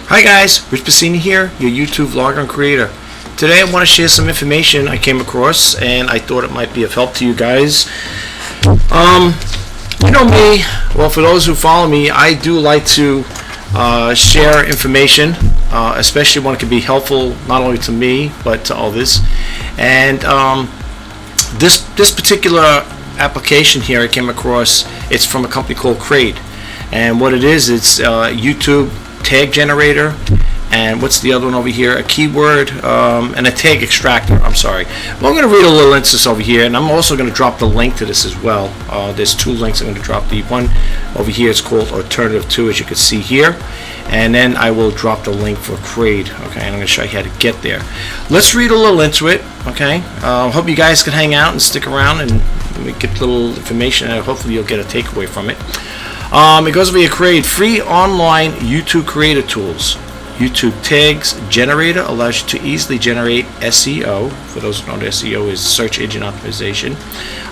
Hi guys, Rich Bassini here, your YouTube vlogger and creator. Today I want to share some information I came across and I thought it might be of help to you guys. You know me, well, for those who follow me, I do like to share information, especially when it can be helpful not only to me but to others. And this particular application here I came across, it's from a company called Crade. And what it is, it's YouTube Tag Generator, and what's the other one over here? A keyword and a tag extractor. I'm sorry. Well, I'm going to read a little into this over here, and I'm also going to drop the link to this as well. There's two links I'm going to drop. The one over here is called Alternative 2, as you can see here, and then I will drop the link for Crade. Okay, and I'm going to show you how to get there. Let's read a little into it. Okay, hope you guys can hang out and stick around and get a little information, and hopefully you'll get a takeaway from it. It goes over here, Crade, free online YouTube creator tools. YouTube Tags Generator allows you to easily generate SEO. For those who don't know, SEO is search engine optimization.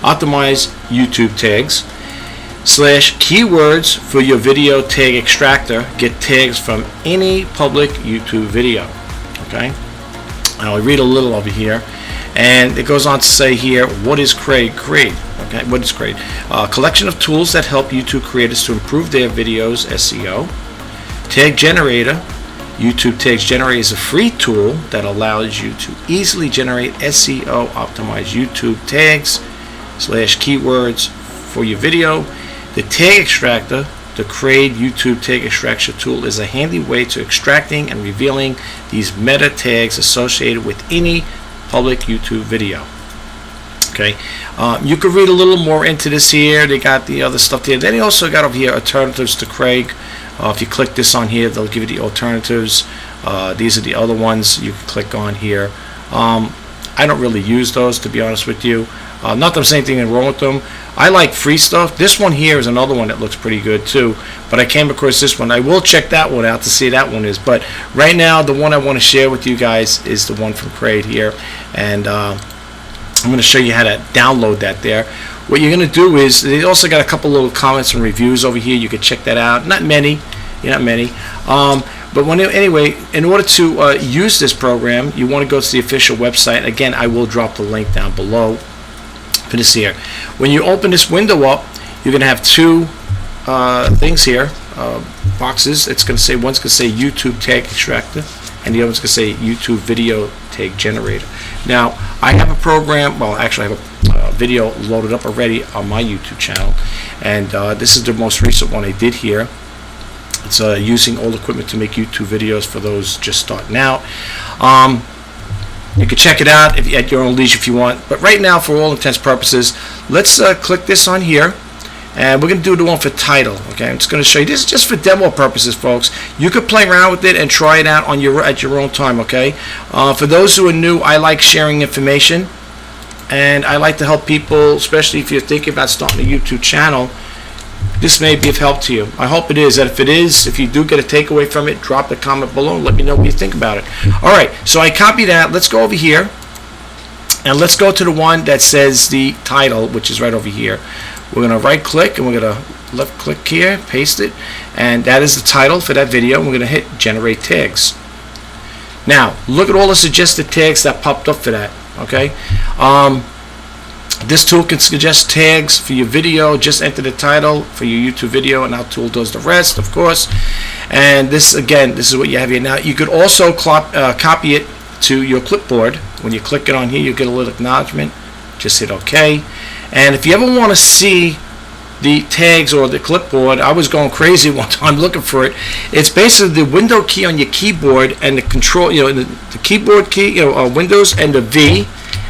Optimize YouTube tags / keywords for your video tag extractor. Get tags from any public YouTube video. Okay. Now I read a little over here, and it goes on to say here, what is Crade? Crade. Okay, what is Crade? A collection of tools that help YouTube creators to improve their videos SEO. Tag Generator. YouTube Tags Generator is a free tool that allows you to easily generate SEO optimized YouTube tags / keywords for your video. The Tag Extractor, the Crade YouTube Tag Extraction tool, is a handy way to extracting and revealing these meta tags associated with any public YouTube video. Okay, you could read a little more into this here. They got the other stuff there. Then they also got over here alternatives to Crade. If you click this on here, they'll give you the alternatives. These are the other ones you can click on here. I don't really use those, to be honest with you. Not that I'm saying anything wrong with them. I like free stuff. This one here is another one that looks pretty good too, but I came across this one. I will check that one out to see that one is, but right now the one I want to share with you guys is the one from Crade here, and I'm going to show you how to download that there. What you're going to do is, they also got a couple little comments and reviews over here. You can check that out. Not many. But anyway, in order to use this program, you want to go to the official website. Again, I will drop the link down below for this here. When you open this window up, you're going to have two things here, boxes. It's going to say, one's going to say YouTube Tag Extractor, and the other one's going to say YouTube Video Tag Generator. Now, I have a program, well, actually I have a video loaded up already on my YouTube channel, and this is the most recent one I did here. It's using old equipment to make YouTube videos for those just starting out. You can check it out at your own leisure if you want, but right now, for all intents and purposes, let's click this on here. And we're going to do the one for title. Okay, I'm just going to show you. This is just for demo purposes, folks. You could play around with it and try it out on at your own time. Okay. For those who are new, I like sharing information, and I like to help people, especially if you're thinking about starting a YouTube channel. This may be of help to you. I hope it is. And if it is, if you do get a takeaway from it, drop a comment below and let me know what you think about it. All right. So I copied that. Let's go over here, and let's go to the one that says the title, which is right over here. We're going to right click and we're going to left click here, paste it, and that is the title for that video. We're going to hit generate tags. Now look at all the suggested tags that popped up for that. Okay, this tool can suggest tags for your video. Just enter the title for your YouTube video, and our tool does the rest, of course. And this, again, this is what you have here. Now you could also copy it to your clipboard. When you click it on here, you get a little acknowledgement. Just hit OK. And if you ever want to see the tags or the clipboard, I was going crazy one time looking for it. It's basically the window key on your keyboard and the control, the keyboard key, Windows and the V,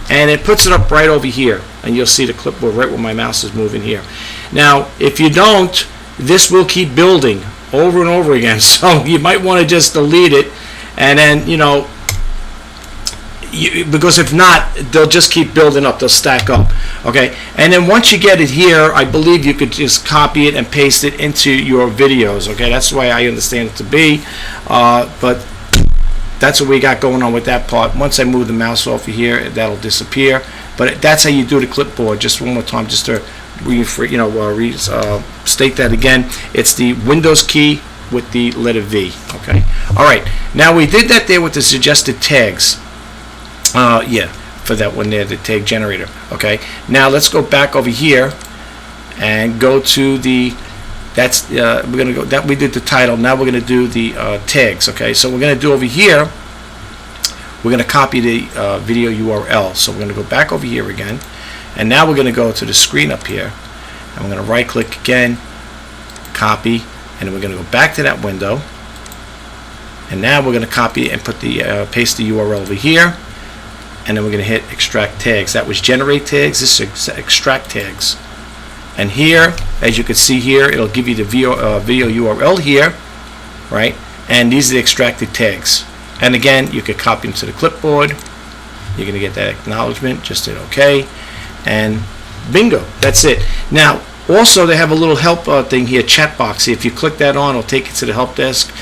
and it puts it up right over here, and you'll see the clipboard right where my mouse is moving here. Now, if you don't, this will keep building over and over again. So you might want to just delete it, and then because if not, they'll just keep building up, they'll stack up. Okay, and then once you get it here, I believe you could just copy it and paste it into your videos. Okay, that's the way I understand it to be, but that's what we got going on with that part. Once I move the mouse off of here, that'll disappear, but that's how you do the clipboard. Just one more time, just to state that again. It's the Windows key with the letter V. Okay. All right. Now we did that there with the suggested tags. Yeah, for that one there, the tag generator. Okay. Now let's go back over here and go to the. That's we're gonna go. That we did the title. Now we're gonna do the tags. Okay. So we're gonna do over here. We're gonna copy the video URL. So we're gonna go back over here again, and now we're gonna go to the screen up here, and we're gonna right-click again, copy, and then we're gonna go back to that window. And now we're going to copy and put the paste the URL over here, and then we're going to hit extract tags. That was generate tags. This is extract tags. And here, as you can see here, it'll give you the video URL here, right? And these are the extracted tags. And again, you could copy them to the clipboard. You're going to get that acknowledgement. Just hit OK, and bingo. That's it. Now, also, they have a little help thing here, chat box. If you click that on, it'll take you to the help desk.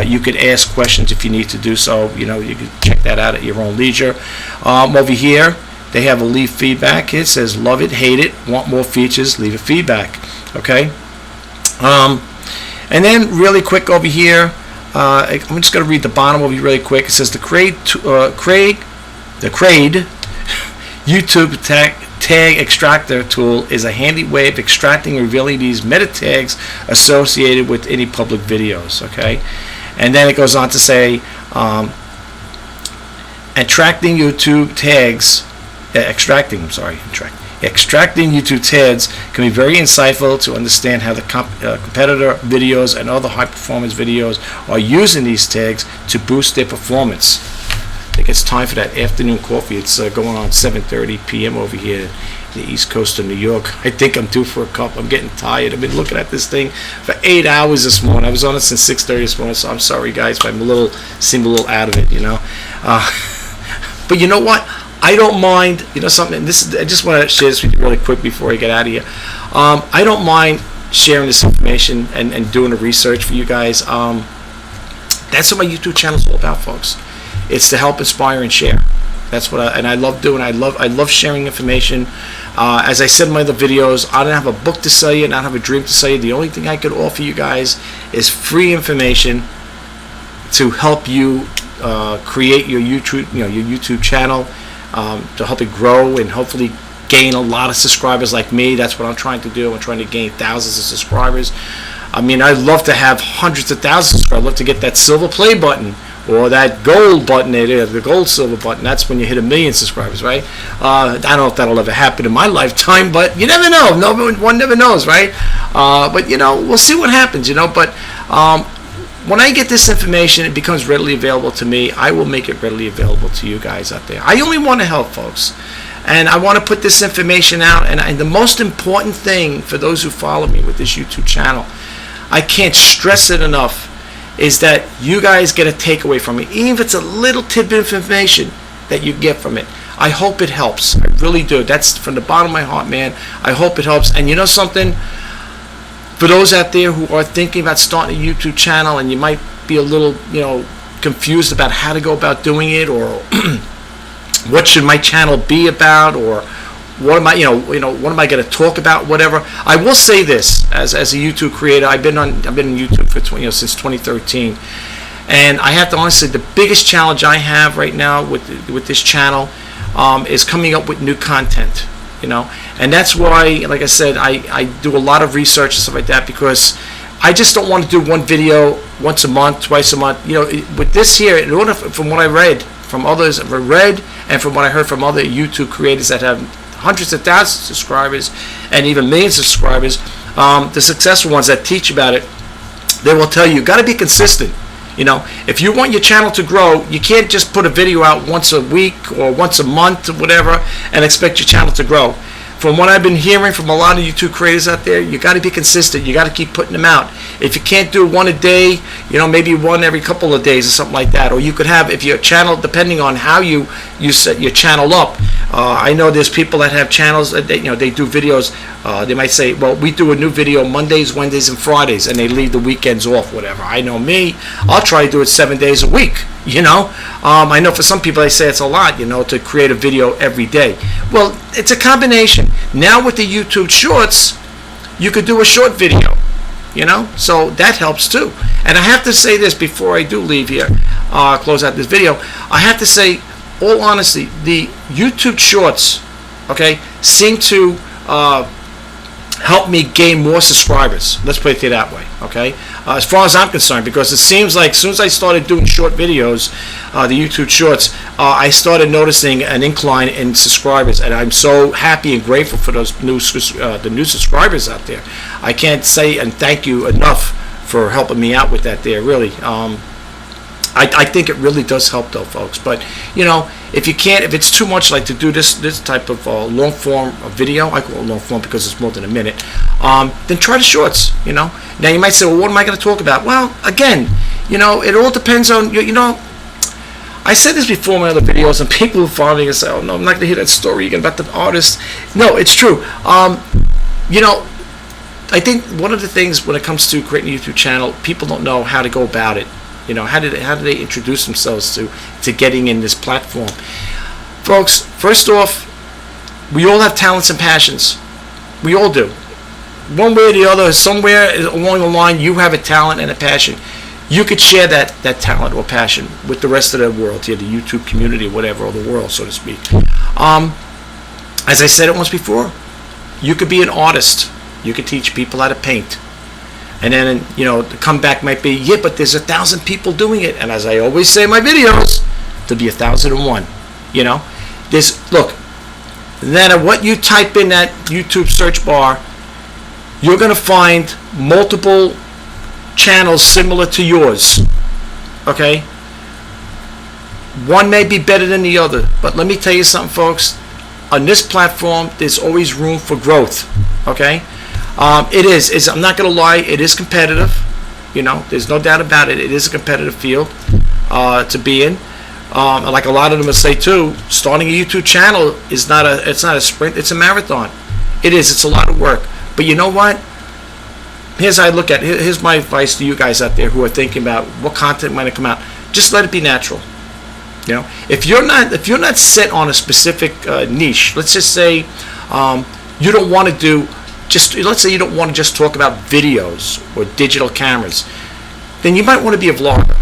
You could ask questions if you need to do so. You know, you can check that out at your own leisure. Over here, they have a leave feedback. It says love it, hate it, want more features, leave a feedback. Okay. And then really quick over here, I'm just going to read the bottom over here really quick. It says the Crade YouTube Tag Extractor tool is a handy way of extracting and revealing these meta tags associated with any public videos. Okay, and then it goes on to say extracting YouTube tags extracting YouTube tags can be very insightful to understand how the competitor videos and other high performance videos are using these tags to boost their performance. I think it's time for that afternoon coffee. It's going on 7:30 p.m. over here, the East Coast of New York. I think I'm due for a cup. I'm getting tired. I've been looking at this thing for 8 hours this morning. I was on it since 6:30 this morning, so I'm sorry, guys, if I'm seem a little out of it, you know. But you know what? I don't mind. You know something. I just want to share this with you really quick before I get out of here. I don't mind sharing this information and doing the research for you guys. That's what my YouTube channel is all about, folks. It's to help inspire and share. That's what I love doing. I love sharing information. As I said in my other videos, I don't have a book to sell you, and I don't have a dream to sell you. The only thing I could offer you guys is free information to help you create your YouTube channel, to help it grow and hopefully gain a lot of subscribers like me. That's what I'm trying to do. I'm trying to gain thousands of subscribers. I mean, I'd love to have hundreds of thousands of subscribers. I'd love to get that silver play button, or that gold button there, the gold silver button. That's when you hit 1 million subscribers, right? I don't know if that'll ever happen in my lifetime, but you never know. One never knows, right? But you know, we'll see what happens, you know. But when I get this information, it becomes readily available to me. I will make it readily available to you guys out there. I only want to help, folks, and I want to put this information out. And the most important thing for those who follow me with this YouTube channel, I can't stress it enough, is that you guys get a takeaway from it, even if it's a little tidbit of information that you get from it. I hope it helps. I really do. That's from the bottom of my heart, man. I hope it helps. And you know something? For those out there who are thinking about starting a YouTube channel, and you might be a little, you know, confused about how to go about doing it, or what should my channel be about, or what am I, what am I going to talk about? Whatever. I will say this: as a YouTube creator, I've been in YouTube for since 2013, and I have to honestly, the biggest challenge I have right now with this channel is coming up with new content. And that's why, like I said, I do a lot of research and stuff like that, because I just don't want to do one video once a month, twice a month. With this here, in order, from what I read from others, and from what I heard from other YouTube creators that have hundreds of thousands of subscribers and even millions of subscribers, the successful ones that teach about it, they will tell you got to be consistent. If you want your channel to grow, you can't just put a video out once a week or once a month or whatever and expect your channel to grow. From what I've been hearing from a lot of YouTube creators out there, you got to be consistent. You got to keep putting them out. If you can't do one a day, maybe one every couple of days or something like that. Or you could have, if your channel, depending on how you set your channel up. I know there's people that have channels that they do videos. They might say, well, we do a new video Mondays, Wednesdays, and Fridays, and they leave the weekends off, whatever. I know me, I'll try to do it 7 days a week. I know for some people they say it's a lot, to create a video every day. Well, it's a combination. Now with the YouTube Shorts, you could do a short video. you know, so that helps too. And I have to say this before I do leave here, close out this video. I have to say, all honesty, the YouTube Shorts, okay, seem to help me gain more subscribers. Let's put it that way, okay? As far as I'm concerned, because it seems like as soon as I started doing short videos, the YouTube Shorts, I started noticing an incline in subscribers, and I'm so happy and grateful for those new subscribers out there. I can't say and thank you enough for helping me out with that there, really. I think it really does help though, folks. But you know, if it's too much, like to do this type of long form video, I call it long form because it's more than a minute, then try the shorts, you know. Now you might say, well, what am I going to talk about? Well, again, you know, it all depends on, you know, I said this before in my other videos, and people who follow me and say, oh no, I'm not going to hear that story again about the artist. No, it's true. You know, I think one of the things when it comes to creating a YouTube channel, people don't know how to go about it. You know, how do they introduce themselves to getting in this platform? Folks, first off, we all have talents and passions. We all do. One way or the other, somewhere along the line, you have a talent and a passion. You could share that talent or passion with the rest of the world, here, the YouTube community or whatever, or the world, so to speak. As I said it once before, you could be an artist. You could teach people how to paint. And then, you know, the comeback might be, yeah, but there's 1,000 people doing it. And as I always say in my videos, there'll be 1,001. You know, look, no matter what you type in that YouTube search bar, you're going to find multiple channels similar to yours. Okay? One may be better than the other, but let me tell you something, folks. On this platform, there's always room for growth. Okay? It is. I'm not going to lie. It is competitive. You know, there's no doubt about it. It is a competitive field to be in. Like a lot of them will say too, starting a YouTube channel is not a sprint. It's a marathon. It is. It's a lot of work. But you know what? Here's my advice to you guys out there who are thinking about what content might come out. Just let it be natural. You know, if you're not set on a specific niche, let's just say you don't want to do. Let's say you don't want to just talk about videos or digital cameras, then you might want to be a vlogger.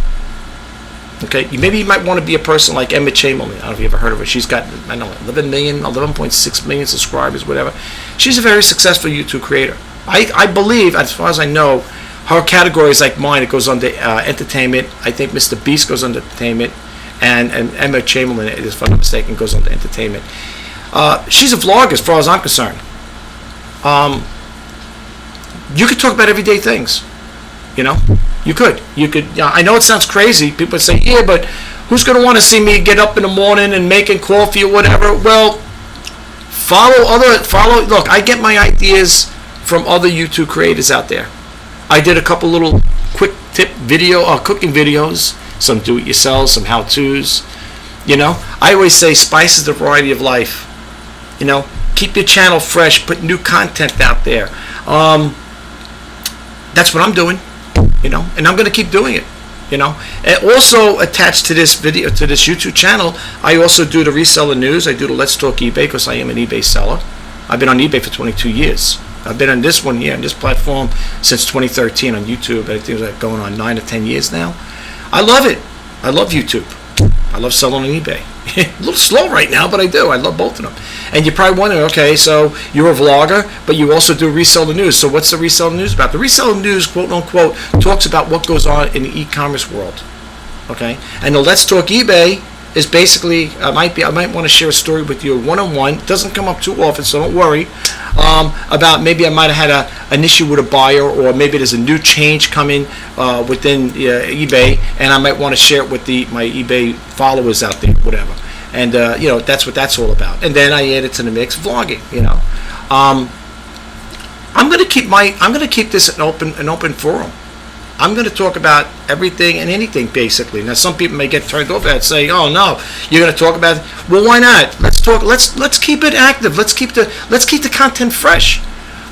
Okay, maybe you might want to be a person like Emma Chamberlain. I don't know if you ever heard of her. She's got 11.6 million subscribers, whatever. She's a very successful YouTube creator. I believe, as far as I know, her category is like mine. It goes under entertainment. I think Mr. Beast goes under entertainment, and Emma Chamberlain, if I'm not mistaken, goes under entertainment. She's a vlogger, as far as I'm concerned. You could talk about everyday things, you know. You could. I know it sounds crazy. People say, yeah, but who's going to want to see me get up in the morning and making coffee or whatever? Well, look, I get my ideas from other YouTube creators out there. I did a couple little quick tip cooking videos, some do-it-yourself, some how-tos. You know, I always say spice is the variety of life. You know, keep your channel fresh, put new content out there. That's what I'm doing, you know, and I'm going to keep doing it, you know. And also attached to this video, to this YouTube channel, I also do the reseller news. I do the Let's Talk eBay because I am an eBay seller. I've been on eBay for 22 years. I've been on this one here, on this platform, since 2013 on YouTube. I think it's going on 9 or 10 years now. I love it. I love YouTube. I love selling on eBay. A little slow right now, but I do. I love both of them. And you're probably wondering, okay, so you're a vlogger, but you also do reseller news. So what's the reseller news about? The reseller news, quote unquote, talks about what goes on in the e-commerce world. Okay? And the Let's Talk eBay is basically, I might want to share a story with you one-on-one. It doesn't come up too often, so don't worry. About maybe I might have had an issue with a buyer, or maybe there's a new change coming within eBay, and I might want to share it with my eBay followers out there, whatever. And you know, that's what that's all about. And then I add it to the mix, vlogging. You know, I'm going to keep this an open forum. I'm going to talk about everything and anything, basically. Now, some people may get turned off and say, "Oh no, you're going to talk about it." Well, why not? Let's talk. Let's keep it active. Let's keep the content fresh.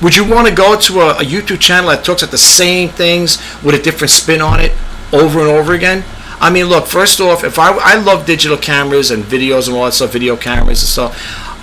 Would you want to go to a YouTube channel that talks about the same things with a different spin on it over and over again? I mean, look. First off, if I love digital cameras and videos and all that stuff, video cameras and stuff.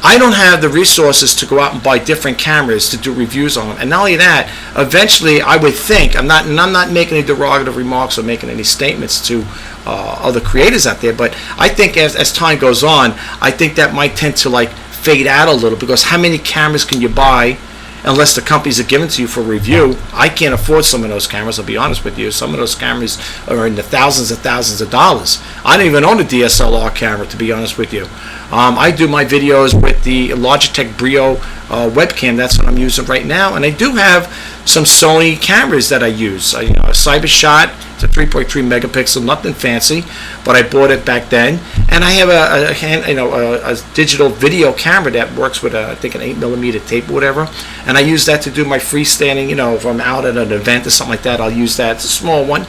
I don't have the resources to go out and buy different cameras to do reviews on them. And not only that, eventually I would think, I'm not making any derogative remarks or making any statements to other creators out there, but I think as time goes on, I think that might tend to like fade out a little, because how many cameras can you buy unless the companies are given to you for review? I can't afford some of those cameras, I'll be honest with you. Some of those cameras are in the thousands of dollars. I don't even own a DSLR camera, to be honest with you. I do my videos with the Logitech Brio webcam. That's what I'm using right now. And I do have some Sony cameras that I use. A CyberShot, it's a 3.3 megapixel, nothing fancy, but I bought it back then. And I have a digital video camera that works with I think an 8mm tape or whatever. And I use that to do my freestanding. If I'm out at an event or something like that, I'll use that. It's a small one,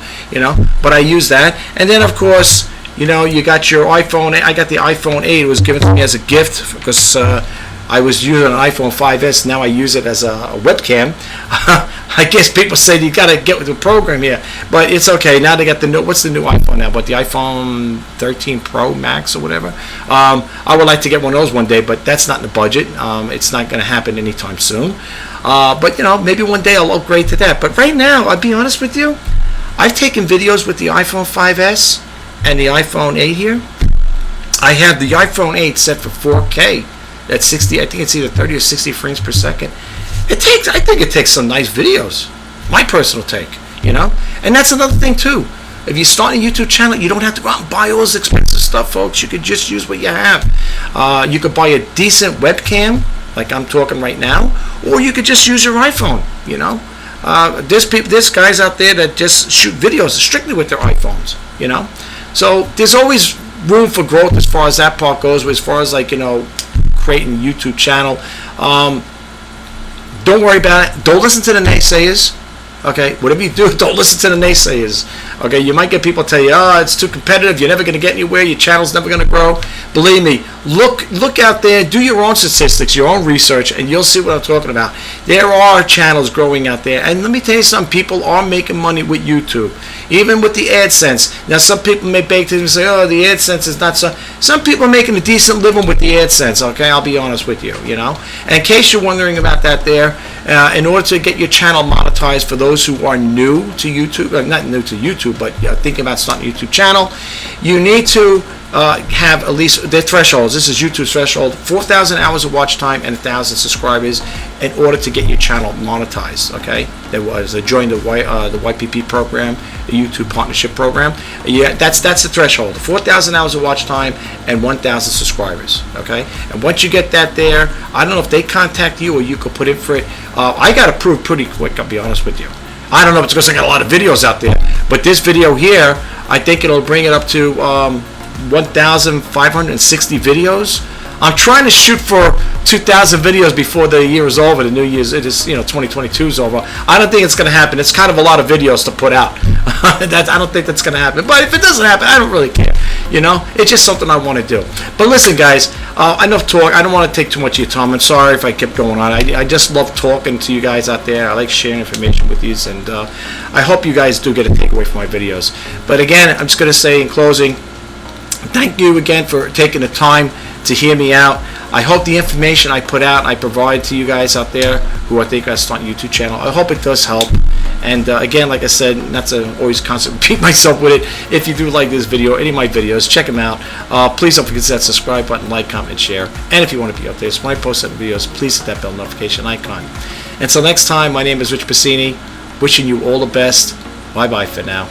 but I use that. And then of course, you got your iPhone. I got the iPhone 8. It was given to me as a gift because I was using an iPhone 5S. Now I use it as a webcam. I guess people say you got to get with the program here, but it's okay. Now they got what's the new iPhone now? But the iPhone 13 Pro Max or whatever. I would like to get one of those one day, but that's not in the budget. It's not going to happen anytime soon. But maybe one day I'll upgrade to that. But right now, I'll be honest with you, I've taken videos with the iPhone 5S and the iPhone 8 here. I have the iPhone 8 set for 4K. That's 60. I think it's either 30 or 60 frames per second. I think it takes some nice videos. My personal take, And that's another thing too. If you start a YouTube channel, you don't have to go out and buy all this expensive stuff, folks. You could just use what you have. You could buy a decent webcam, like I'm talking right now, or you could just use your iPhone. There's guys out there that just shoot videos strictly with their iPhones. So there's always room for growth as far as that part goes. As far as creating a YouTube channel, don't worry about it. Don't listen to the naysayers. Okay, whatever you do, don't listen to the naysayers. Okay, you might get people tell you, it's too competitive, you're never going to get anywhere, your channel's never going to grow. Believe me, look out there, do your own statistics, your own research, and you'll see what I'm talking about. There are channels growing out there, and let me tell you something, people are making money with YouTube, even with the AdSense. Now, some people may beg to say, the AdSense is not so. Some people are making a decent living with the AdSense, okay, I'll be honest with you, And in case you're wondering about that there, in order to get your channel monetized, for those who are new to YouTube, not new to YouTube, but thinking about starting a YouTube channel, you need to have at least their thresholds. This is YouTube's threshold: 4,000 hours of watch time and 1,000 subscribers in order to get your channel monetized. Okay, there was join the YPP program, the YouTube Partnership Program. Yeah, that's the threshold: 4,000 hours of watch time and 1,000 subscribers. Okay, and once you get that there, I don't know if they contact you or you could put in for it. I got approved pretty quick, I'll be honest with you. I don't know if it's because I got a lot of videos out there, but this video here, I think it'll bring it up to 1,560 videos. I'm trying to shoot for 2,000 videos before the year is over. The New Year's, 2022 is over. I don't think it's going to happen. It's kind of a lot of videos to put out. I don't think that's going to happen. But if it doesn't happen, I don't really care. It's just something I want to do. But listen, guys, enough talk. I don't want to take too much of your time. I'm sorry if I kept going on. I just love talking to you guys out there. I like sharing information with you, and I hope you guys do get a takeaway from my videos. But again, I'm just going to say in closing, thank you again for taking the time to hear me out. I hope the information I put out, I provide to you guys out there who I think I start a YouTube channel, I hope it does help. And again, like I said, not to always constantly repeat myself with it, if you do like this video, any of my videos, check them out. Please don't forget to hit that subscribe button, like, comment, share. And if you want to be updated when I post certain videos, please hit that bell notification icon. Until next time, my name is Rich Pacini, wishing you all the best. Bye-bye for now.